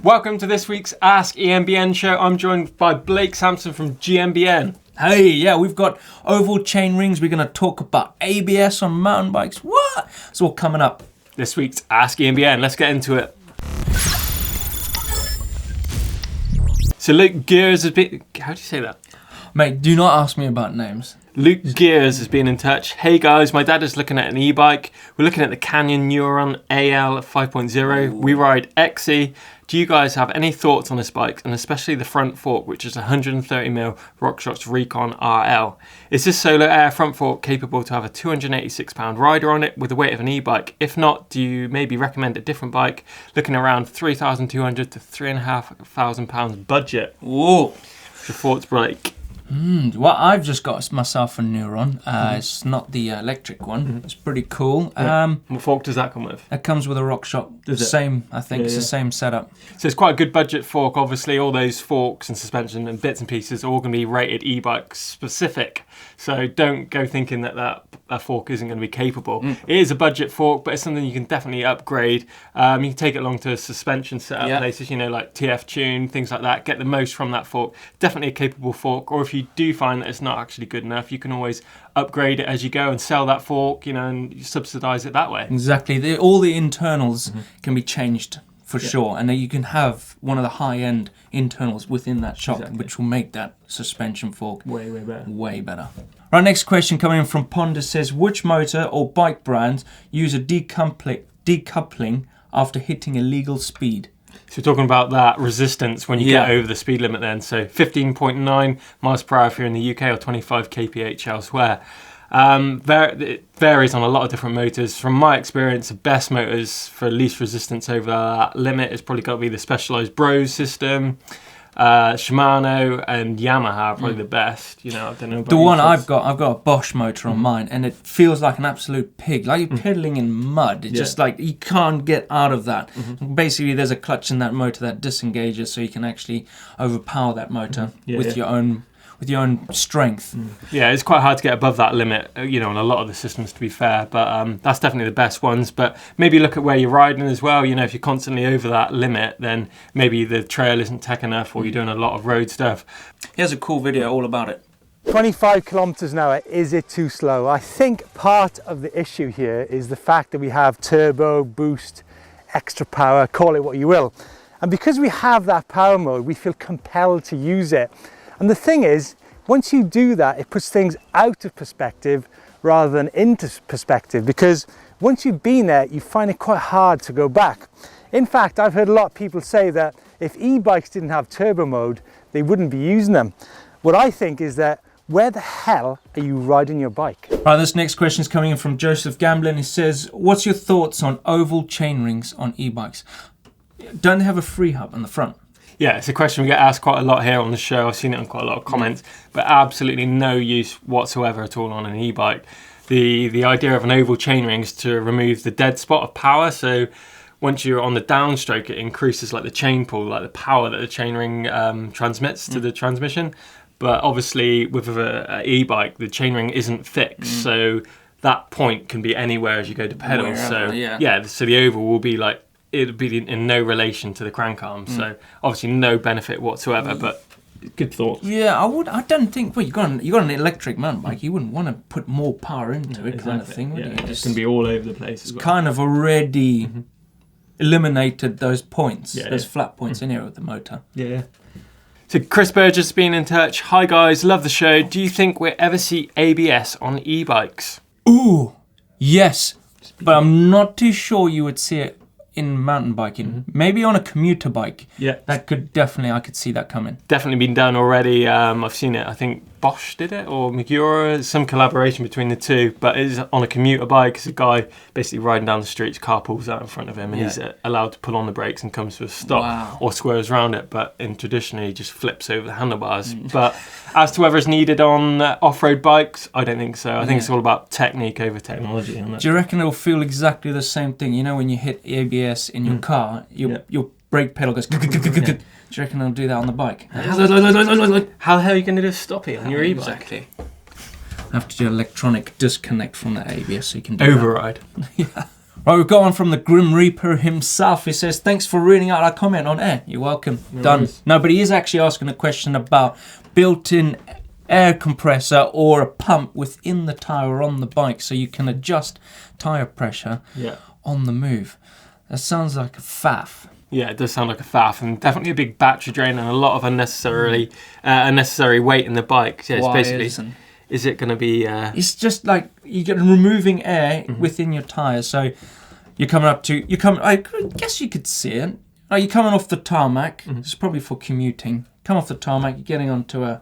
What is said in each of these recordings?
Welcome to this week's Ask EMBN show. I'm joined by Blake Sampson from GMBN. Hey, yeah, we've got oval chain rings. We're going to talk about ABS on mountain bikes. What? It's all coming up. This week's Ask EMBN. Let's get into it. So Luke Gears has been... How do you say that? Mate, do not ask me about names. Luke Gears has been in touch. Hey guys, my dad is looking at an e-bike. We're looking at the Canyon Neuron AL 5.0. We ride XE. Do you guys have any thoughts on this bike, and especially the front fork, which is 130mm RockShox Recon RL? Is this Solo Air front fork capable to have a 286-pound rider on it with the weight of an e-bike? If not, do you maybe recommend a different bike, looking around 3,200 to £3,500 budget? Whoa. Your thoughts, Blake? Well, I've just got myself a Neuron. It's not the electric one. It's pretty cool. Yeah. What fork does that come with? It comes with a RockShox. Same, I think. It's the same setup. So it's quite a good budget fork. Obviously, all those forks and suspension and bits and pieces are all going to be rated e-bike specific. So don't go thinking that fork isn't going to be capable. It is a budget fork, but it's something you can definitely upgrade. You can take it along to suspension setup places, like TF Tune, things like that. Get the most from that fork. Definitely a capable fork. Or if you do find that it's not actually good enough, you can always upgrade it as you go and sell that fork, and subsidize it that way. Exactly. All the internals can be changed for sure, and then you can have one of the high-end internals within that shock, which will make that suspension fork way better. Right, next question coming in from Ponder says, which motor or bike brand use a decoupling after hitting a legal speed? So we're talking about that resistance when you get over the speed limit then. So 15.9 miles per hour if you're in the UK or 25 kph elsewhere. It varies on a lot of different motors. From my experience, the best motors for least resistance over that limit is probably got to be the Specialized Bros system. Shimano and Yamaha are probably the best. I don't know about the one I've got a Bosch motor on mine, and it feels like an absolute pig, like you're pedaling in mud. It's just like you can't get out of that. Basically, there's a clutch in that motor that disengages, so you can actually overpower that motor with your own strength. Yeah, it's quite hard to get above that limit, on a lot of the systems, to be fair, but that's definitely the best ones. But maybe look at where you're riding as well. If you're constantly over that limit, then maybe the trail isn't tech enough, or you're doing a lot of road stuff. Here's a cool video all about it. 25 kilometers an hour, is it too slow? I think part of the issue here is the fact that we have turbo, boost, extra power, call it what you will. And because we have that power mode, we feel compelled to use it. And the thing is, once you do that, it puts things out of perspective rather than into perspective, because once you've been there, you find it quite hard to go back. In fact, I've heard a lot of people say that if e-bikes didn't have turbo mode, they wouldn't be using them. What I think is that, where the hell are you riding your bike? Right, this next question is coming in from Joseph Gamblin. He says, what's your thoughts on oval chain rings on e-bikes? Don't they have a free hub on the front? Yeah, it's a question we get asked quite a lot here on the show. I've seen it on quite a lot of comments, but absolutely no use whatsoever at all on an e-bike. The idea of an oval chainring is to remove the dead spot of power. So once you're on the downstroke, it increases like the chain pull, like the power that the chainring transmits to the transmission. But obviously with an e-bike, the chainring isn't fixed. So that point can be anywhere as you go to pedal. Wherever, So the oval will be like, it'll be in no relation to the crank arm, so obviously no benefit whatsoever. But good thoughts. Yeah, I don't think. Well, you got an electric mountain bike. You wouldn't want to put more power into it, kind of thing, would you? It's going to be all over the place. It's kind of already eliminated those points, those flat points in here with the motor. Yeah. So Chris Burgess has been in touch. Hi guys, love the show. Do you think we'll ever see ABS on e-bikes? Ooh, yes, but I'm not too sure you would see it in mountain biking. Maybe on a commuter bike. Yeah. That could definitely, I could see that coming. Definitely been done already. I've seen it. I think Bosch did it, or Magura, some collaboration between the two, but it is on a commuter bike. It's a guy basically riding down the streets, car pulls out in front of him, and he's allowed to pull on the brakes and comes to a stop or swerves around it, but traditionally he just flips over the handlebars. But as to whether it's needed on off-road bikes, I don't think so. I think it's all about technique over technology. Do you reckon it'll feel exactly the same thing? When you hit ABS in your car, your brake pedal goes... Do you reckon they'll do that on the bike? How the hell are you going to do stop it on your e-bike? Exactly. I have to do electronic disconnect from the ABS so you can do override. Yeah. Right, we've got one from the Grim Reaper himself. He says, thanks for reading out our comment on air. You're welcome. Done. No, but he is actually asking a question about built-in air compressor or a pump within the tyre or on the bike so you can adjust tyre pressure on the move. That sounds like a faff. Yeah, it does sound like a faff, and definitely a big battery drain and a lot of unnecessary weight in the bike. Yeah, it's basically, is it going to be... It's just like you're removing air within your tyre. So you're coming up to... I guess you could see it. You're coming off the tarmac. It's probably for commuting. Come off the tarmac, you're getting onto a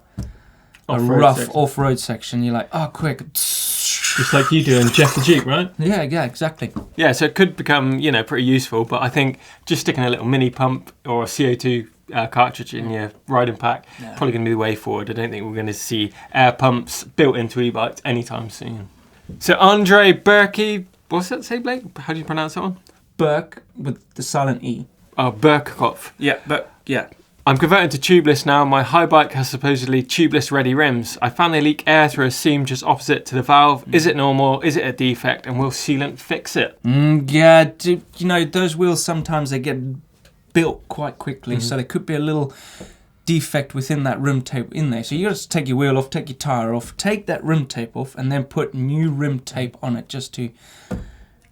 rough off-road section. You're like, oh, quick. Just like you do in Jeff the Jeep, right? Yeah, exactly. Yeah, so it could become, pretty useful, but I think just sticking a little mini pump or a CO2 cartridge in your riding pack, probably going to be the way forward. I don't think we're going to see air pumps built into e-bikes anytime soon. So Andre Berkey, what's that say, Blake? How do you pronounce that one? Burke with the silent E. Oh, Berkhoff. Yeah. I'm converted to tubeless now. My high bike has supposedly tubeless ready rims. I found they leak air through a seam just opposite to the valve. Is it normal? Is it a defect? And will sealant fix it? Those wheels sometimes they get built quite quickly, so there could be a little defect within that rim tape in there. So you got to take your wheel off, take your tyre off, take that rim tape off, and then put new rim tape on it just to...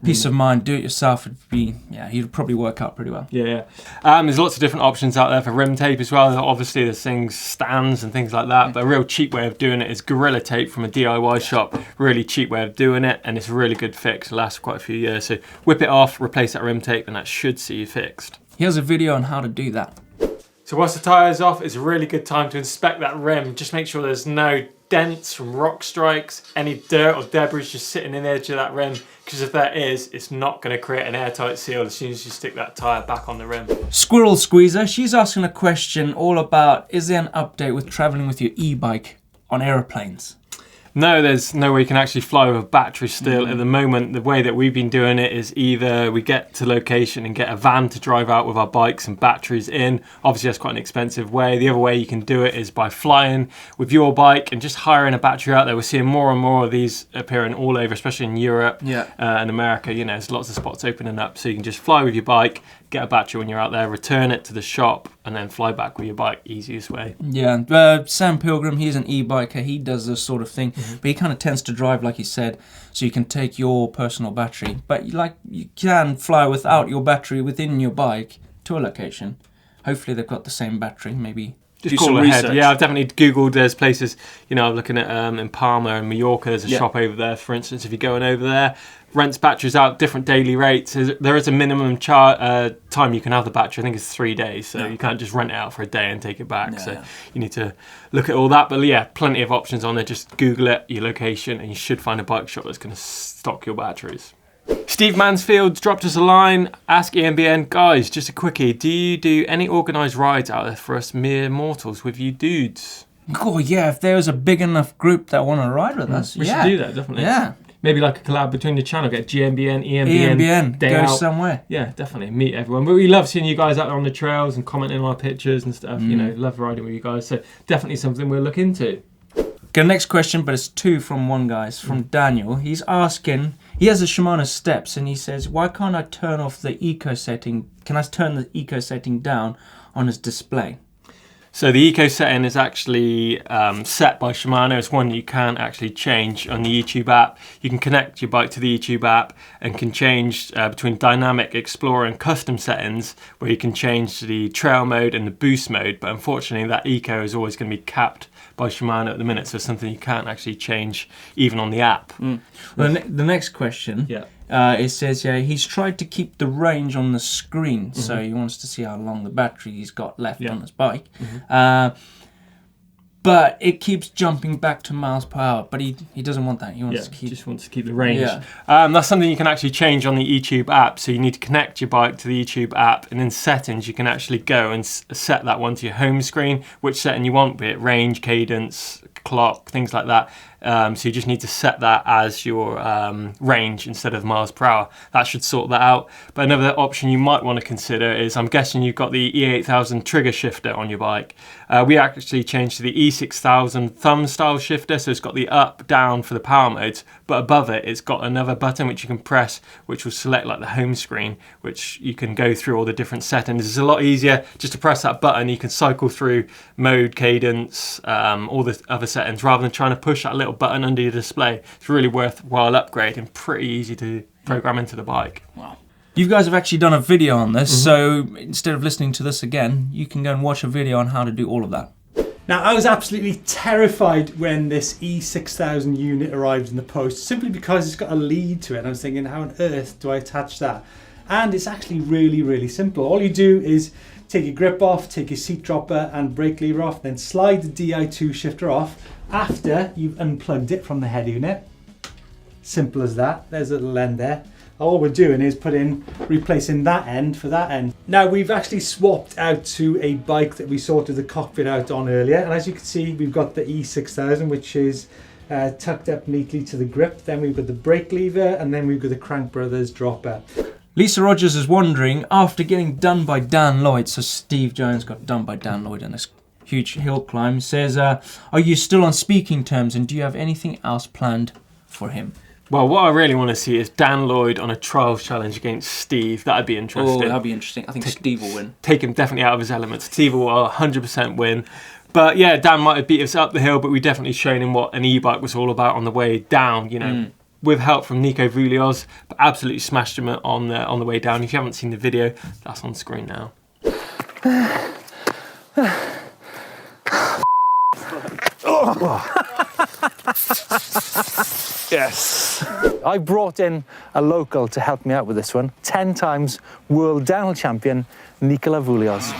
Peace of mind, do it yourself. It'd probably work out pretty well. Yeah. There's lots of different options out there for rim tape as well. Obviously, there's stands and things like that. But a real cheap way of doing it is Gorilla Tape from a DIY shop. Really cheap way of doing it, and it's a really good fix. It lasts quite a few years. So whip it off, replace that rim tape, and that should see you fixed. Here's a video on how to do that. So once the tyre's off, it's a really good time to inspect that rim. Just make sure there's no dents from rock strikes, any dirt or debris just sitting in the edge of that rim, because if there is, it's not going to create an airtight seal as soon as you stick that tyre back on the rim. Squirrel Squeezer, she's asking a question all about, is there an update with travelling with your e-bike on aeroplanes? No, there's no way you can actually fly with a battery still. At the moment, the way that we've been doing it is either we get to location and get a van to drive out with our bikes and batteries in. Obviously, that's quite an expensive way. The other way you can do it is by flying with your bike and just hiring a battery out there. We're seeing more and more of these appearing all over, especially in Europe and America. There's lots of spots opening up, so you can just fly with your bike, get a battery when you're out there, return it to the shop, and then fly back with your bike. Easiest way. Yeah, Sam Pilgrim, he's an e-biker. He does this sort of thing, but he kind of tends to drive, like he said, so you can take your personal battery, but you can fly without your battery within your bike to a location. Hopefully they've got the same battery, maybe. Just call ahead. Yeah, I've definitely Googled. There's places, I'm looking at in Palma and Mallorca. There's a shop over there, for instance. If you're going over there, rents batteries out, different daily rates. There is a minimum time you can have the battery. I think it's 3 days, so you can't just rent it out for a day and take it back. You need to look at all that. But yeah, plenty of options on there. Just Google it, your location, and you should find a bike shop that's going to stock your batteries. Steve Mansfield dropped us a line. Ask EMBN, guys, just a quickie. Do you do any organised rides out there for us mere mortals with you dudes? Oh yeah, if there was a big enough group that want to ride with us, we should do that, definitely. Yeah. Maybe like a collab between the channel, get GMBN, EMBN, go out somewhere. Yeah, definitely meet everyone. But we love seeing you guys out there on the trails and commenting on our pictures and stuff. Love riding with you guys. So definitely something we'll look into. Okay, next question, but it's two from one guy. It's from Daniel. He's asking, he has a Shimano Steps, and he says, why can't I turn off the Eco setting? Can I turn the Eco setting down on his display? So the Eco setting is actually set by Shimano. It's one that you can actually change on the YouTube app. You can connect your bike to the YouTube app and can change between Dynamic, Explorer and Custom settings, where you can change the trail mode and the boost mode. But unfortunately, that Eco is always going to be capped by Shimano at the minute, so it's something you can't actually change even on the app. Well, the next question, it says he's tried to keep the range on the screen, so he wants to see how long the battery he's got left on his bike. But it keeps jumping back to miles per hour, but he doesn't want that. He wants to keep the range. That's something you can actually change on the YouTube app. So you need to connect your bike to the YouTube app, and in settings you can actually go and set that one to your home screen, which setting you want, be it range, cadence, clock, things like that. So you just need to set that as your range instead of miles per hour. That should sort that out. But another option you might want to consider is, I'm guessing you've got the E8000 trigger shifter on your bike. We actually changed to the E6000 thumb style shifter, so it's got the up, down for the power modes, but above it, it's got another button which you can press, which will select like the home screen, which you can go through all the different settings. It's a lot easier just to press that button. You can cycle through mode, cadence, all the other settings, rather than trying to push that little button under your display. It's a really worthwhile upgrade and pretty easy to program into the bike. Wow. You guys have actually done a video on this, so instead of listening to this again, you can go and watch a video on how to do all of that. Now, I was absolutely terrified when this E6000 unit arrived in the post, simply because it's got a lead to it. And I was thinking, how on earth do I attach that? And it's actually really, really simple. All you do is take your grip off, take your seat dropper and brake lever off, then slide the Di2 shifter off after you've unplugged it from the head unit. Simple as that. There's a little end there. All we're doing is replacing that end for that end. Now, we've actually swapped out to a bike that we sorted the cockpit out on earlier, and as you can see, we've got the E6000, which is tucked up neatly to the grip. Then we've got the brake lever, and then we've got the Crank Brothers dropper. Lisa Rogers is wondering, after getting done by Dan Lloyd, so Steve Jones got done by Dan Lloyd on this huge hill climb, says, are you still on speaking terms, and do you have anything else planned for him? Well, what I really want to see is Dan Lloyd on a trials challenge against Steve. That'd be interesting. Oh, that'd be interesting. I think Steve will win. Take him definitely out of his element. Steve will 100% win. But yeah, Dan might have beat us up the hill, but we definitely shown him what an e-bike was all about on the way down, you know. With help from Nico Voulios, but absolutely smashed him on the way down. If you haven't seen the video, that's on screen now. Yes. I brought in a local to help me out with this one. 10 times world downhill champion, Nicola Voulios.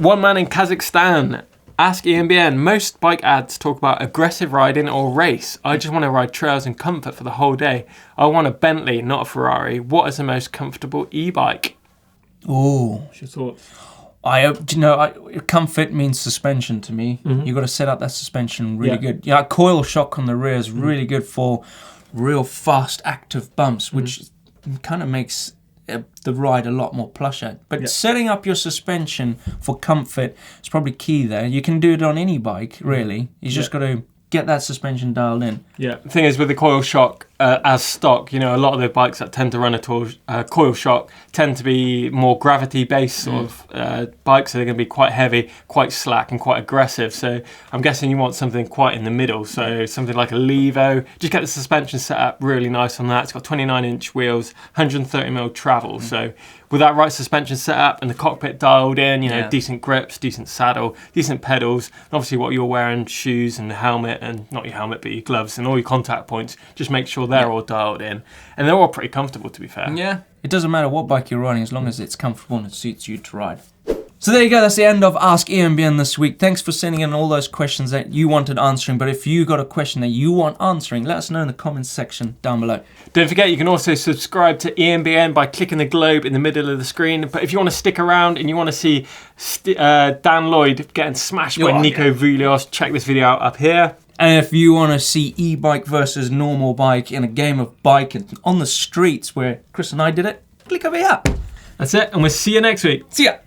One man in Kazakhstan. Ask EMBN. Most bike ads talk about aggressive riding or race. I just want to ride trails in comfort for the whole day. I want a Bentley, not a Ferrari. What is the most comfortable e-bike? Oh, What's your thoughts? Comfort means suspension to me. You've got to set up that suspension really good. Yeah, coil shock on the rear is really good for real fast, active bumps, which kind of makes the ride a lot more plusher. But setting up your suspension for comfort is probably key there. You can do it on any bike, really. You just got to get that suspension dialed in. Yeah, the thing is with the coil shock as stock, you know, a lot of the bikes that tend to run a coil shock tend to be more gravity-based sort of bikes, so they're going to be quite heavy, quite slack and quite aggressive. So I'm guessing you want something quite in the middle, so something like a Levo. Just get the suspension set up really nice on that. It's got 29-inch wheels, 130mm travel, so with that right suspension set up and the cockpit dialed in, you know, decent grips, decent saddle, decent pedals, and obviously what you're wearing, shoes and the helmet, and not your helmet, but your gloves and all your contact points, just make sure they're all dialed in. And they're all pretty comfortable, to be fair. Yeah, it doesn't matter what bike you're riding as long as it's comfortable and it suits you to ride. So there you go, that's the end of Ask EMBN this week. Thanks for sending in all those questions that you wanted answering, but if you got a question that you want answering, let us know in the comments section down below. Don't forget, you can also subscribe to EMBN by clicking the globe in the middle of the screen. But if you want to stick around and you want to see Dan Lloyd getting smashed by Nico Voulios, check this video out up here. And if you want to see e-bike versus normal bike in a game of bike and on the streets where Chris and I did it, click over here. That's it, and we'll see you next week. See ya.